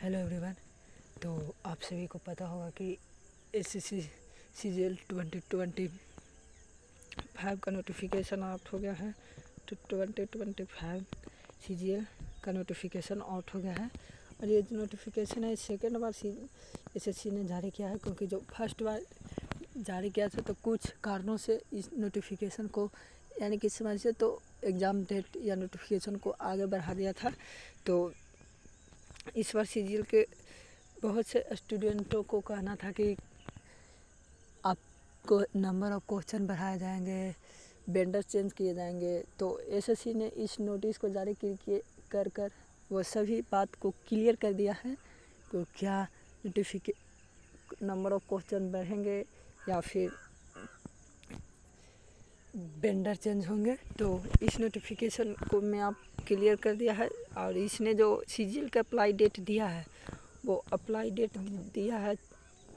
Hello everyone. तो आप सभी को पता होगा कि एसएससी सीजीएल 2025 का नोटिफिकेशन आउट हो गया है। तो 2025 सीजीएल का नोटिफिकेशन आउट हो गया है और ये जो नोटिफिकेशन है सेकेंड बार एसएससी ने जारी किया है, क्योंकि जो फर्स्ट बार जारी किया था तो कुछ कारणों से इस नोटिफिकेशन को यानी कि समझ से तो एग्ज़ाम डेट या नोटिफिकेशन को आगे बढ़ा दिया था। तो इस बार सीजीएल के बहुत से स्टूडेंटों को कहना था कि आपको नंबर ऑफ क्वेश्चन बढ़ाए जाएंगे, वेंडर चेंज किए जाएंगे। तो एसएससी ने इस नोटिस को जारी कर वो सभी बात को क्लियर कर दिया है। तो क्या नंबर ऑफ क्वेश्चन बढ़ेंगे या फिर वेंडर चेंज होंगे, तो इस नोटिफिकेशन को मैं आप क्लियर कर दिया है। और इसने जो सीजीएल का अप्लाई डेट दिया है वो अप्लाई डेट दिया है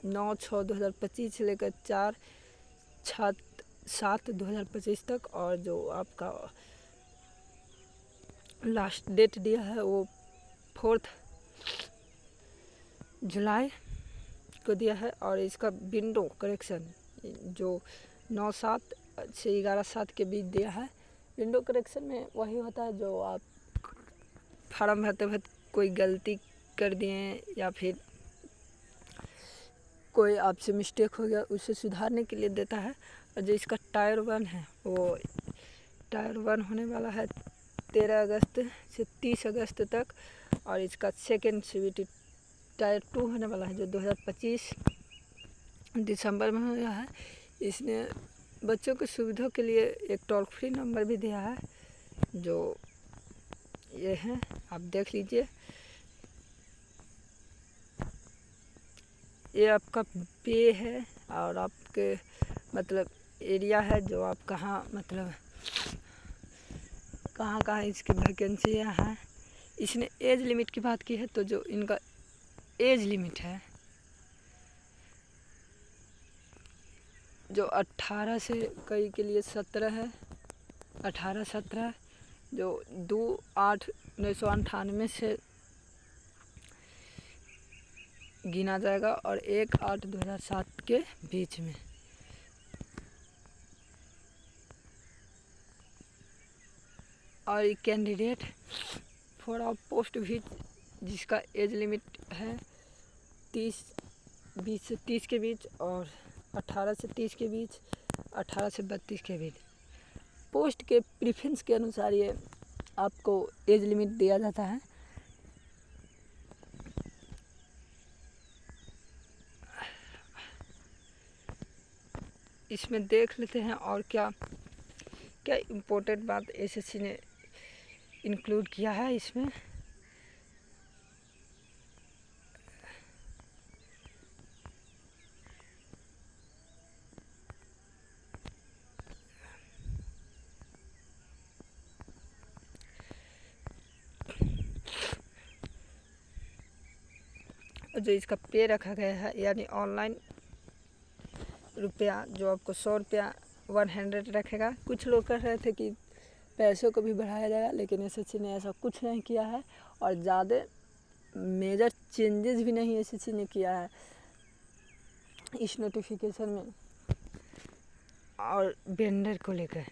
9/6/2025 से लेकर 4/7/2025 तक, और जो आपका लास्ट डेट दिया है वो 4 जुलाई को दिया है। और इसका विंडो करेक्शन जो 9/7 से 11/7 के बीच दिया है। विंडो करेक्शन में वही होता है जो आप फार्म भरते वक्त कोई गलती कर दिए या फिर कोई आपसे मिस्टेक हो गया, उसे सुधारने के लिए देता है। और जो इसका टायर 1 है वो टायर 1 होने वाला है 13 अगस्त से 30 अगस्त तक। और इसका सेकेंड सीबीटी टायर 2 होने वाला है जो 2025 दिसंबर में हो गया है। इसने बच्चों की सुविधा के लिए एक टोल फ्री नंबर भी दिया है, जो ये है, आप देख लीजिए। ये आपका पे है और आपके मतलब एरिया है जो आप कहाँ मतलब कहाँ इसकी वैकेंसियाँ हैं। इसने एज लिमिट की बात की है, तो जो इनका एज लिमिट है जो 18 से कई के लिए 17 है, 18-17 जो 2/8/1998 से गिना जाएगा और 1/8/2007 के बीच में। और कैंडिडेट फॉर ऑफ पोस्ट भी जिसका एज लिमिट है 20 से 30 के बीच और 18 से 30 के बीच, 18 से 32 के बीच। पोस्ट के प्रेफरेंस के अनुसार ये आपको एज लिमिट दिया जाता है। इसमें देख लेते हैं और क्या क्या इम्पोर्टेंट बात एसएससी ने इंक्लूड किया है इसमें। जो इसका पे रखा गया है यानी ऑनलाइन रुपया जो आपको 100 रुपया 100 रखेगा। कुछ लोग कह रहे थे कि पैसों को भी बढ़ाया जाएगा, लेकिन एसएससी ने ऐसा कुछ नहीं किया है और ज़्यादा मेजर चेंजेस भी नहीं एसएससी ने किया है इस नोटिफिकेशन में। और वेंडर को लेकर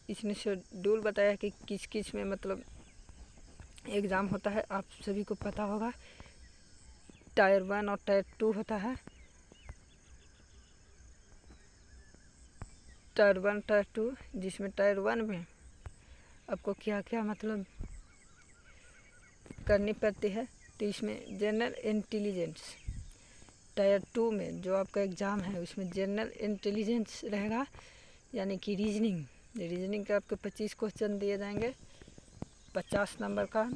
इसने शेड्यूल बताया कि किस किस में मतलब एग्ज़ाम होता है। आप सभी को पता होगा टायर 1 और टायर 2 होता है। टायर 1 टायर 2 जिसमें टायर 1 में आपको क्या क्या मतलब करनी पड़ती है, तो इसमें जनरल इंटेलिजेंस। टायर 2 में जो आपका एग्ज़ाम है उसमें जनरल इंटेलिजेंस रहेगा, यानी कि रीजनिंग के आपको 25 क्वेश्चन दिए जाएंगे 50 नंबर का।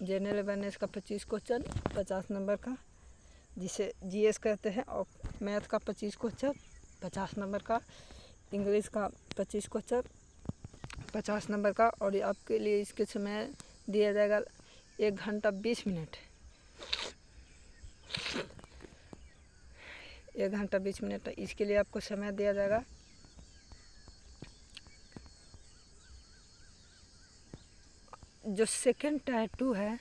जनरल अवेयरनेस का 25 क्वेश्चन 50 नंबर का, जिसे जीएस कहते हैं। और मैथ का 25 क्वेश्चन 50 नंबर का। इंग्लिश का 25 क्वेश्चन 50 नंबर का। और आपके लिए इसके समय दिया जाएगा 1 घंटा 20 मिनट। 1 घंटा 20 मिनट इसके लिए आपको समय दिया जाएगा। जो सेकंड टैटू है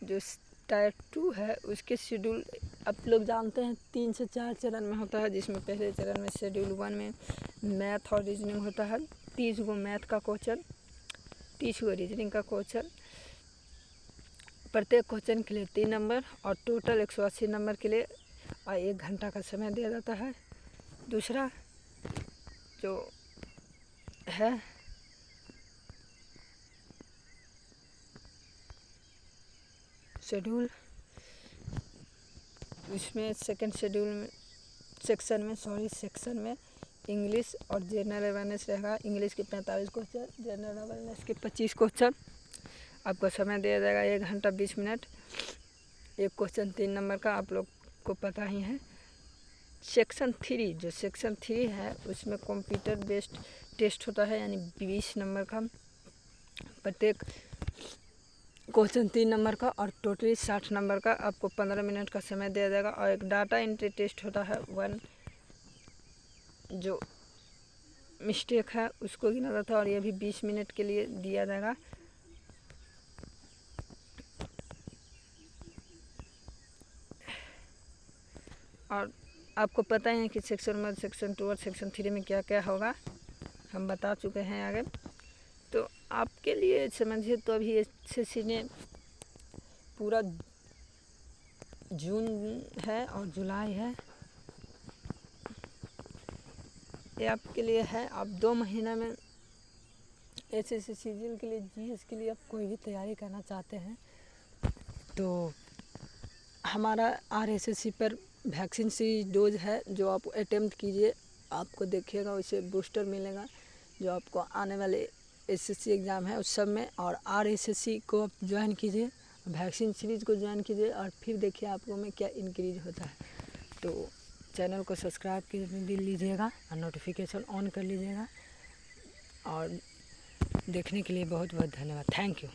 जो टैटू है उसके शेड्यूल आप लोग जानते हैं 3 से 4 चरण में होता है, जिसमें पहले चरण में शेड्यूल 1 में मैथ और रीजनिंग होता है। 30 गो मैथ का क्वेश्चन, 30 गो रीजनिंग का क्वेश्चन, प्रत्येक क्वेश्चन के लिए 3 नंबर और टोटल 180 नंबर के लिए 1 घंटा का समय दिया जाता है। दूसरा जो है शेड्यूल, इसमें सेकंड शेड्यूल में सेक्शन में इंग्लिश और जनरल अवेयरनेस रहेगा। इंग्लिश के 45 क्वेश्चन, जनरल अवेयरनेस के 25 क्वेश्चन। आपको समय दिया जाएगा 1 घंटा 20 मिनट। एक क्वेश्चन 3 नंबर का आप लोग को पता ही है। सेक्शन 3 जो सेक्शन 3 है उसमें कंप्यूटर बेस्ड टेस्ट होता है, यानी 20 नंबर का। प्रत्येक क्वेश्चन 3 नंबर का और टोटली 60 नंबर का। आपको 15 मिनट का समय दिया जाएगा। और एक डाटा एंट्री टेस्ट होता है 1, जो मिस्टेक है उसको गिना जाता है और ये भी 20 मिनट के लिए दिया जाएगा। और आपको पता ही है कि सेक्शन 1, सेक्शन 2 और सेक्शन 3 में क्या क्या होगा, हम बता चुके हैं आगे। तो आपके लिए समझिए तो अभी एसएससी ने पूरा जून है और जुलाई है, ये आपके लिए है। आप 2 महीना में एसएससी सीजीएल के लिए, जीएस के लिए आप कोई भी तैयारी करना चाहते हैं तो हमारा आरएसएससी पर वैक्सीन सीरीज डोज है, जो आप अटेम्प्ट कीजिए, आपको देखिएगा उससे बूस्टर मिलेगा जो आपको आने वाले एसएससी एग्ज़ाम है उस सब में। और आरएसएससी को आप ज्वाइन कीजिए, वैक्सीन सीरीज़ को ज्वाइन कीजिए और फिर देखिए आपको में क्या इंक्रीज होता है। तो चैनल को सब्सक्राइब कर लीजिएगा और नोटिफिकेशन ऑन कर लीजिएगा। और देखने के लिए बहुत बहुत धन्यवाद। Thank you.